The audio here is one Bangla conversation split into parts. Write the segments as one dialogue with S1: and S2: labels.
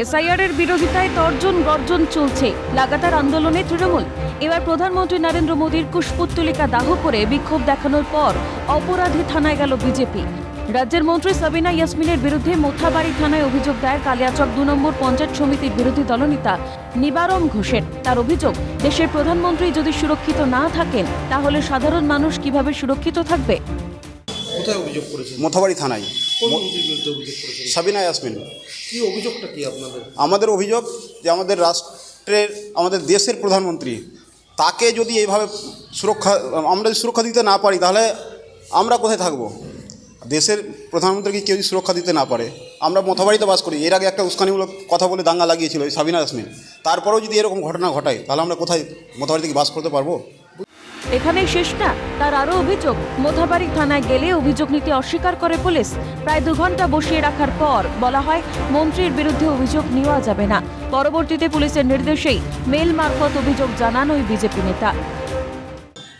S1: এসআইআর এর বিরোধিতায় তর্জন গর্জন চলছে, লাগাতার আন্দোলনে তৃণমূল। এবার প্রধানমন্ত্রী নরেন্দ্র মোদীর কুশপুত্তলিকা দাহ করে বিক্ষোভ দেখানোর পর অপরাধী থানায় গেল বিজেপি। রাজ্যের মন্ত্রী সাবিনা ইয়াসমিনের বিরুদ্ধে মোথাবাড়ি থানায় অভিযোগ দায়ের কালিয়াচক 2 নম্বর পঞ্চায়েত সমিতির বিরোধী দলনেতা নিবারম ঘোষের। তার অভিযোগ, দেশের প্রধানমন্ত্রী যদি সুরক্ষিত না থাকেন তাহলে সাধারণ মানুষ কিভাবে সুরক্ষিত থাকবে।
S2: কোথায় অভিযোগ করেছেন?
S3: মোথাবাড়ি থানায়।
S2: কোন মন্ত্রীর বিরুদ্ধে অভিযোগ করেছেন?
S3: সাবিনা ইয়াসমিন।
S2: কি অভিযোগটা কি আপনাদের?
S3: আমাদের অভিযোগ যে আমাদের দেশের প্রধানমন্ত্রী, তাকে যদি এইভাবে আমরা যদি সুরক্ষা দিতে না পারি তাহলে আমরা কোথায় থাকবো? দেশের প্রধানমন্ত্রীকে কেউ যদি সুরক্ষা দিতে না পারে, আমরা মোথাবাড়িতে বাস করি। এর আগে একটা উস্কানিমূলক কথা বলে দাঙ্গা লাগিয়েছিল এই সাবিনা ইয়াসমিন। তারপরেও যদি এরকম ঘটনা ঘটায় তাহলে আমরা কোথায় মোথাবাড়ি থেকে বাস করতে পারবো?
S1: এখানেই শেষ না, তার আরও অভিযোগ, মোথাবাড়ি থানায় গেলে অভিযোগ নিতে অস্বীকার করে পুলিশ। প্রায় 2 ঘন্টা বসিয়ে রাখার পর বলা হয় মন্ত্রীর বিরুদ্ধে অভিযোগ নেওয়া যাবে না। পরবর্তীতে পুলিশের নির্দেশেই মেল মারফত অভিযোগ জানান ওই বিজেপি নেতা।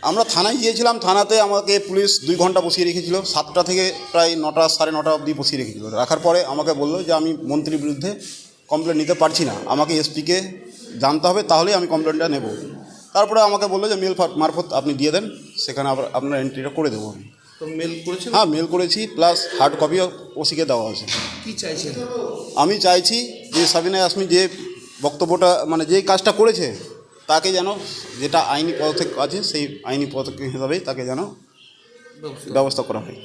S3: আমরা থানায় গিয়েছিলাম, থানাতে আমাকে পুলিশ 2 ঘন্টা বসিয়ে রেখেছিল। 7টা থেকে প্রায় 9টা, 9:30 অবধি বসিয়ে রেখেছিল। রাখার পরে আমাকে বললো যে আমি মন্ত্রীর বিরুদ্ধে কমপ্লেন নিতে পারছি না, আমাকে এসপিকে জানতে হবে, তাহলেই আমি কমপ্লেনটা নেব। তারপরে আমাকে বললো যে মেল মারফত আপনি দিয়ে দেন, সেখানে আবার আপনার এন্ট্রিটা করে দেবো আমি।
S2: তো মেল করেছেন?
S3: হ্যাঁ, মেল করেছি, প্লাস হার্ড কপিও ওসিকে দেওয়া হয়েছে।
S2: কি চাইছেন?
S3: আমি চাইছি যে সাবিনা ইয়াসমিন যে বক্তব্যটা যে কাজটা করেছে, তাকে যেন, যেটা আইনি পদক্ষেপ আছে সেই আইনি পদক্ষেপ হিসাবেই তাকে যেন ব্যবস্থা করা হয়।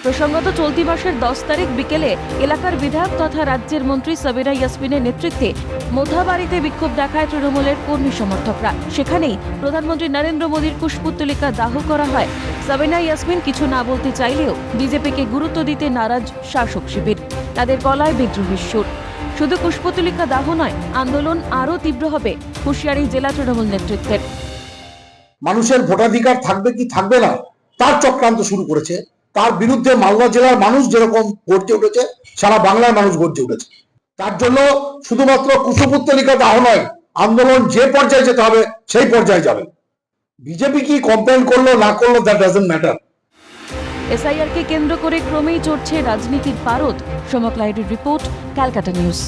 S1: প্রসঙ্গত চলতি মাসের 10 তারিখ বিকেলে এলাকার বিধায়ক তথা রাজ্যের মন্ত্রী সাবিনা ইয়াসমিনের নেতৃত্বে মোথাবাড়িতে বিক্ষোভ দেখায় তৃণমূলের কর্মী সমর্থকরা। সেখানেই প্রধানমন্ত্রী নরেন্দ্র মোদীর কুশপুত্তলিকা দাহ করা হয়। সাবিনা ইয়াসমিন কিছু না বলতে চাইলেও বিজেপিকে গুরুত্ব দিতে নারাজ শাসক শিবির। তাদের গলায় বিদ্রোহীর সুর। শুধু কুশপুত্তলিকা দাহ নয়, আন্দোলন আরও তীব্র হবে হুঁশিয়ারি জেলা তৃণমূল নেতৃত্বের।
S4: মানুষের ভোটাধিকার থাকবে কি থাকবে না তার চক্রান্ত শুরু করেছে। তার বিরুদ্ধে মালদা জেলার মানুষ যেরকম গর্জে উঠেছে, সারা বাংলার মানুষ গর্জে উঠেছে। তার জন্য শুধুমাত্র কুশপুত্তলিকা দাহ নয়, আন্দোলন যে পর্যায়ে যেতে হবে সেই পর্যায়ে যাবে। বিজেপি কি কমপ্লেন করলো না করলো, দ্যাট ডাজন্ট ম্যাটার।
S1: এসআইআরকে কেন্দ্র করে ক্রমেই চড়ছে রাজনীতির পারদ। সমক লাহিড়ীর রিপোর্ট, ক্যালকাটা নিউজ।